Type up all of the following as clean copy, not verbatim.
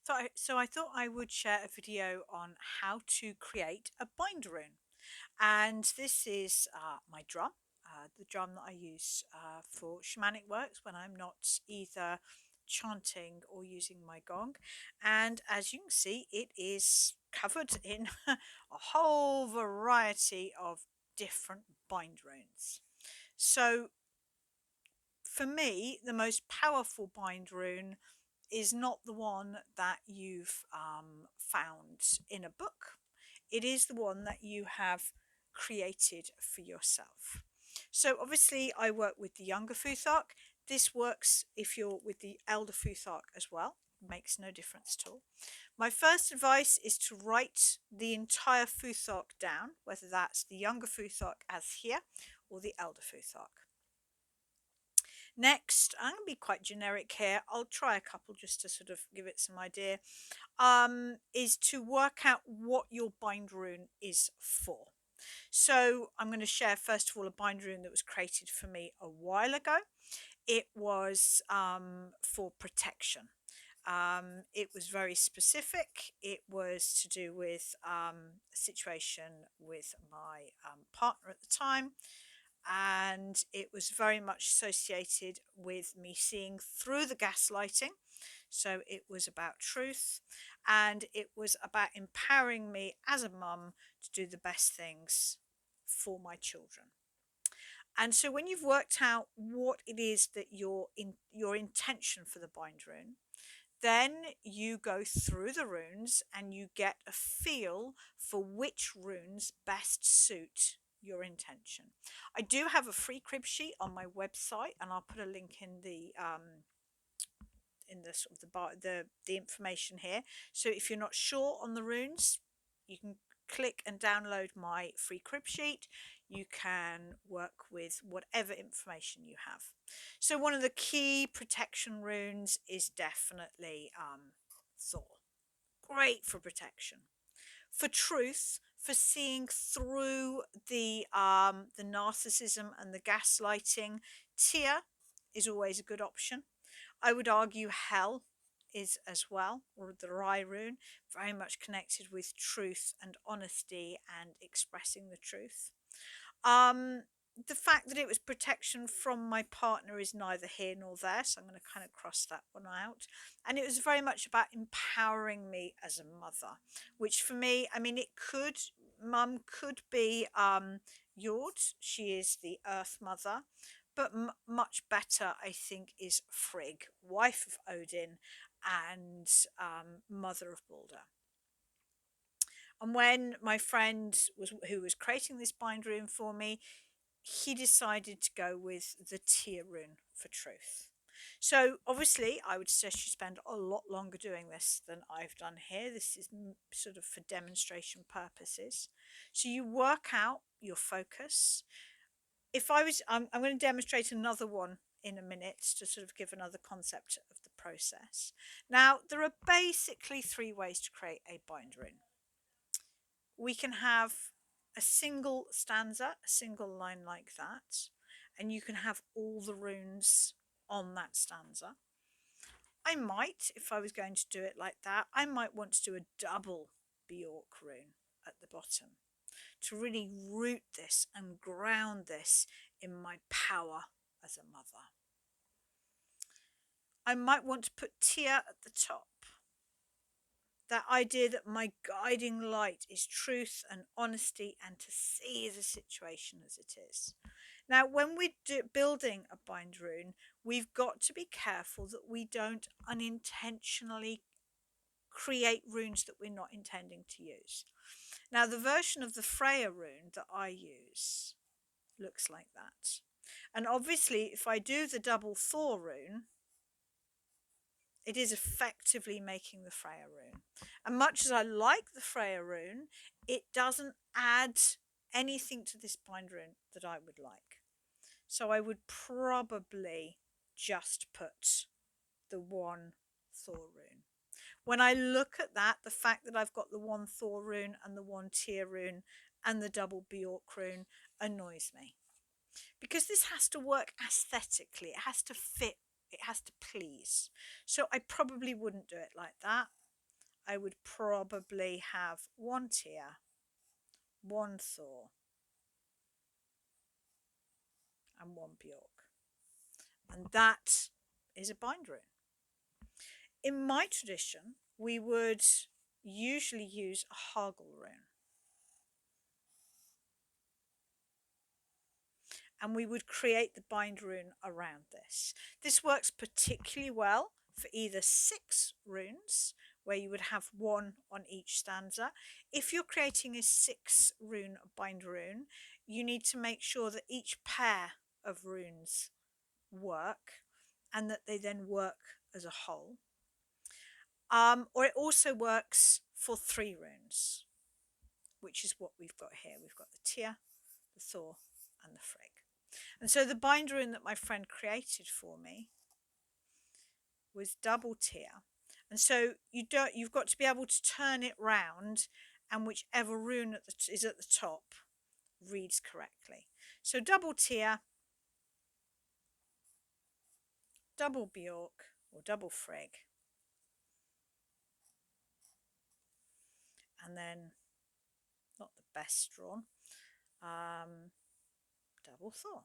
So I thought I would share a video on how to create a bind rune. And this is my drum, the drum that I use for shamanic works when I'm not either chanting or using my gong. And as you can see, it is covered in a whole variety of different bind runes. So for me, the most powerful bind rune is not the one that you've found in a book. It is the one that you have created for yourself. So obviously I work with the Younger Futhark. This works if you're with the Elder Futhark as well. Makes no difference at all. My first advice is to write the entire Futhark down, whether that's the Younger Futhark as here or the Elder Futhark. Next, I'm going to be quite generic here. I'll try a couple just to sort of give it some idea. Is to work out what your bind rune is for. So I'm going to share first of all a bind rune that was created for me a while ago. It was for protection. It was very specific. It was to do with a situation with my partner at the time, and it was very much associated with me seeing through the gaslighting. So it was about truth, and it was about empowering me as a mum to do the best things for my children. And so when you've worked out what it is that your intention for the bind rune, then you go through the runes and you get a feel for which runes best suit your intention. I do have a free crib sheet on my website, and I'll put a link in the sort of the information here. So if you're not sure on the runes, you can click and download my free crib sheet. You can work with whatever information you have. So one of the key protection runes is definitely Thor. Great for protection. For truth, for seeing through the narcissism and the gaslighting, Tyr is always a good option. I would argue hell is as well, or the Rai rune, very much connected with truth and honesty and expressing the truth. Um, the fact that it was protection from my partner is neither here nor there, so I'm going to kind of cross that one out. And it was very much about empowering me as a mother, which for me, I mean, mum could be Jord, she is the Earth Mother, but much better, I think, is Frigg, wife of Odin and mother of Balder. And when my friend who was creating this bind rune for me, he decided to go with the Tyr rune for truth. So obviously I would suggest you spend a lot longer doing this than I've done here. This is sort of for demonstration purposes. So you work out your focus. I'm going to demonstrate another one in a minute to sort of give another concept of the process. Now, there are basically three ways to create a bind rune. We can have a single stanza, a single line like that, and you can have all the runes on that stanza. I might, if I was going to do it like that, I might want to do a double Bjork rune at the bottom to really root this and ground this in my power as a mother. I might want to put Tyr at the top. That idea that my guiding light is truth and honesty and to see the situation as it is. Now, when we're building a bind rune, we've got to be careful that we don't unintentionally create runes that we're not intending to use. Now, the version of the Freya rune that I use looks like that. And obviously, if I do the double Thor rune, it is effectively making the Freya rune. And much as I like the Freya rune, it doesn't add anything to this bind rune that I would like. So I would probably just put the one Thor rune. When I look at that, the fact that I've got the one Thor rune and the one Tyr rune and the double Bjork rune annoys me. Because this has to work aesthetically, it has to fit, it has to please. So I probably wouldn't do it like that. I would probably have one tear, one Thor, and one Bjork. And that is a bind-rune. In my tradition, we would usually use a Hagel rune. And we would create the bind-rune around this. This works particularly well for either 6 runes, where you would have one on each stanza. If you're creating a 6-rune bind-rune, you need to make sure that each pair of runes work and that they then work as a whole. Or it also works for 3 runes, which is what we've got here. We've got the Tyr, the Thor, and the Frigg. And so the bind-rune that my friend created for me was double Tyr. And so you've got to be able to turn it round, and whichever rune is at the top reads correctly. So double Tyr, double Bjork, or double Frigg, and then, not the best drawn, double Thor.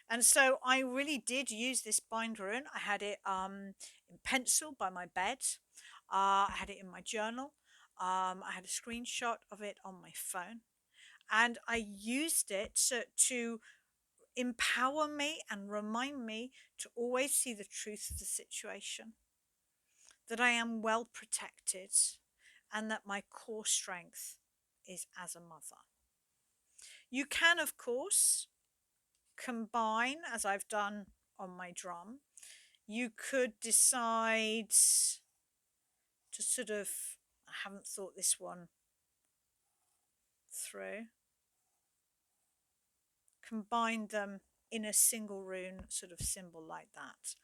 And so I really did use this bind-rune. I had it in pencil by my bed. I had it in my journal. I had a screenshot of it on my phone. And I used it to empower me and remind me to always see the truth of the situation, that I am well protected, and that my core strength is as a mother. You can, of course, combine, as I've done on my drum. You could decide to sort of, I haven't thought this one through, combine them in a single rune sort of symbol like that,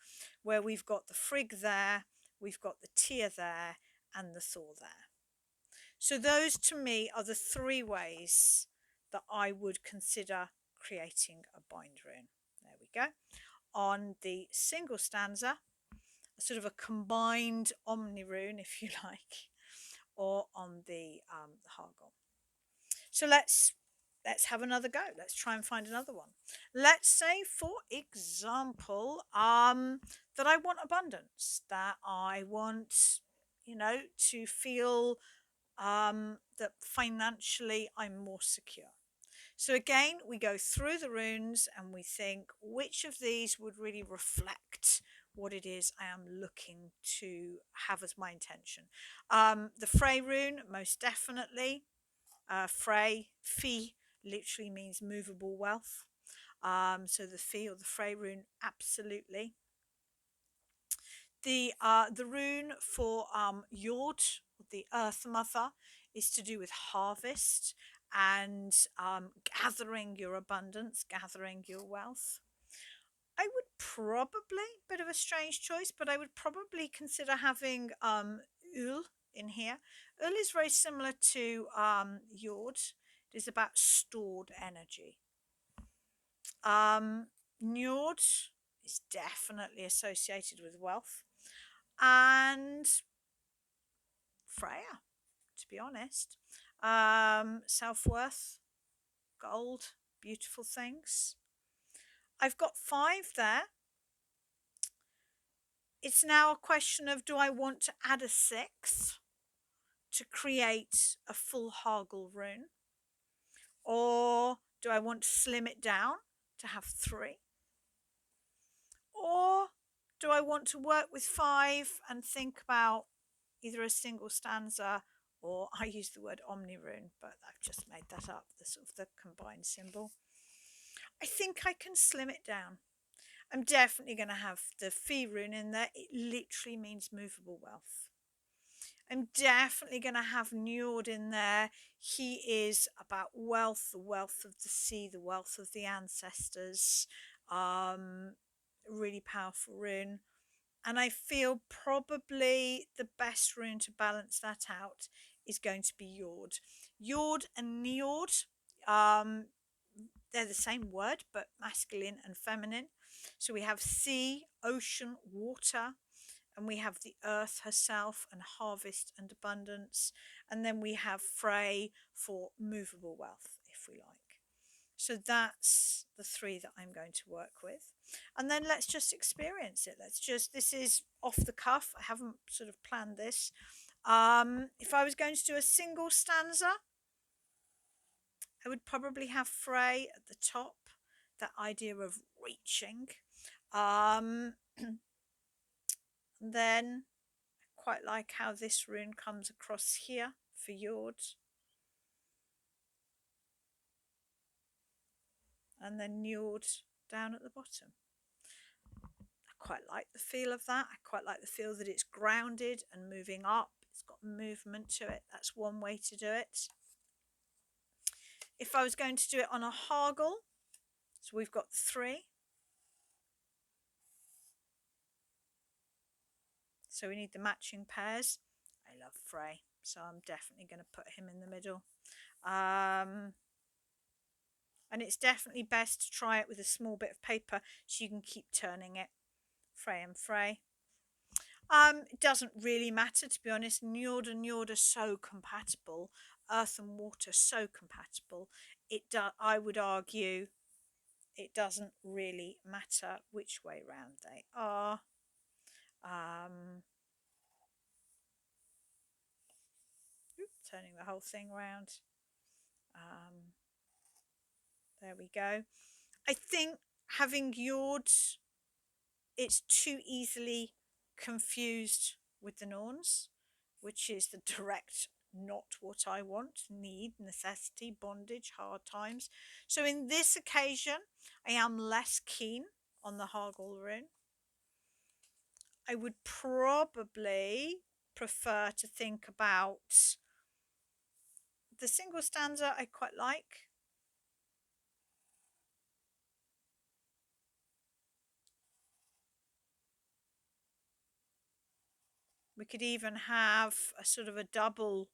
where we've got the Frigg there, we've got the Tyr there, and the Thor there. So those to me are the 3 ways that I would consider creating a bind-rune. There we go. On the single stanza, sort of a combined omni-rune, if you like, or on the Hagel. So let's have another go. Let's try and find another one. Let's say, for example, that I want abundance, that I want, to feel that financially I'm more secure. So again, we go through the runes and we think which of these would really reflect what it is I am looking to have as my intention. The Frey rune, most definitely. Frey, Fee, literally means movable wealth. So the Fee or the Frey rune, absolutely. The rune for Jord, the Earth Mother, is to do with harvest and gathering your abundance, gathering your wealth. I would probably, bit of a strange choice, but I would probably consider having Ul in here. Ul is very similar to Jord. It is about stored energy. Njord is definitely associated with wealth. And Freya, to be honest. Self-worth, gold, beautiful things. I've got 5 there. It's now a question of, do I want to add a 6th to create a full Hagel rune? Or do I want to slim it down to have 3? Or do I want to work with 5 and think about either a single stanza, or I use the word omni-rune, but I've just made that up, the sort of the combined symbol. I think I can slim it down. I'm definitely going to have the Fee rune in there. It literally means movable wealth. I'm definitely going to have Njord in there. He is about wealth, the wealth of the sea, the wealth of the ancestors. Really powerful rune. And I feel probably the best rune to balance that out is going to be Jord. Jord and Njord, they're the same word, but masculine and feminine. So we have sea, ocean, water. and we have the earth herself and harvest and abundance, and then we have Frey for movable wealth, if we like. So that's the 3 that I'm going to work with. And then let's just experience it. This is off the cuff. I haven't sort of planned this. If I was going to do a single stanza, I would probably have Frey at the top, that idea of reaching. Then I quite like how this rune comes across here for Yord. And then Njord down at the bottom. I quite like the feel of that. I quite like the feel that it's grounded and moving up. It's got movement to it. That's one way to do it. If I was going to do it on a haggle, so we've got 3. So we need the matching pairs. I love Frey, so I'm definitely going to put him in the middle. And it's definitely best to try it with a small bit of paper so you can keep turning it. Frey and Frey. It doesn't really matter, to be honest. Njord and Njord are so compatible. Earth and water so compatible. I would argue it doesn't really matter which way round they are. Turning the whole thing around. There we go. I think having Njord, it's too easily confused with the Norns, which is the direct not what I want, need, necessity, bondage, hard times. So in this occasion, I am less keen on the haggle rune. I would probably prefer to think about the single stanza. I quite like. We could even have a sort of a double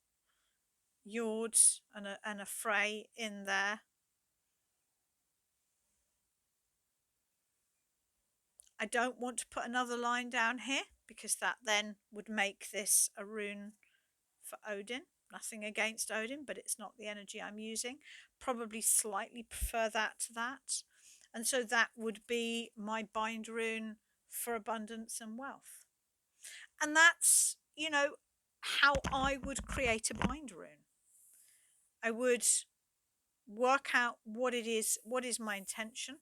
Njord and a Frey in there. I don't want to put another line down here because that then would make this a rune for Odin. Nothing against Odin, but it's not the energy I'm using. Probably slightly prefer that to that. And so that would be my bind rune for abundance and wealth. And that's, how I would create a bind rune. I would work out what is my intention.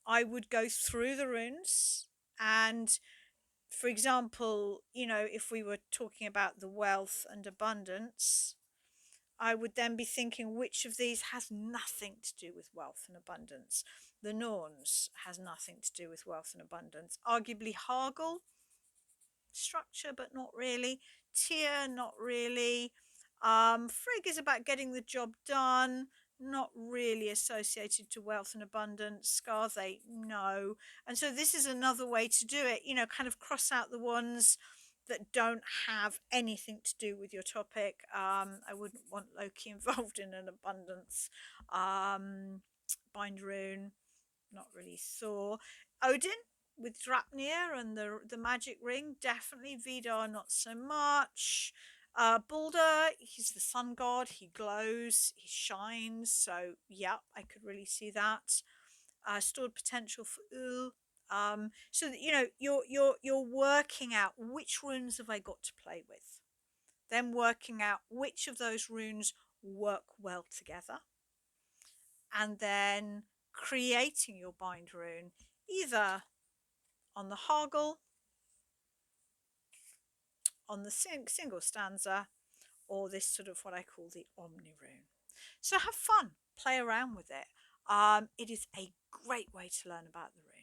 I would go through the runes, and for example, if we were talking about the wealth and abundance, I would then be thinking which of these has nothing to do with wealth and abundance. The Norns has nothing to do with wealth and abundance. Arguably haggle, structure, but not really. Tyr, not really. Frigg is about getting the job done, not really associated to wealth and abundance. Scarthe, no. And so this is another way to do it, kind of cross out the ones that don't have anything to do with your topic. I wouldn't want Loki involved in an abundance. Bind-rune, not really Thor. Odin with Drapnir and the magic ring, definitely. Vidar, not so much. Balder, he's the sun god, he glows, he shines, so yeah, I could really see that. Stored potential for Ul. So that you're working out which runes have I got to play with, then working out which of those runes work well together, and then creating your bind rune either on the haggle, on the single stanza, or this sort of what I call the omni rune. So have fun, play around with it. It is a great way to learn about the runes.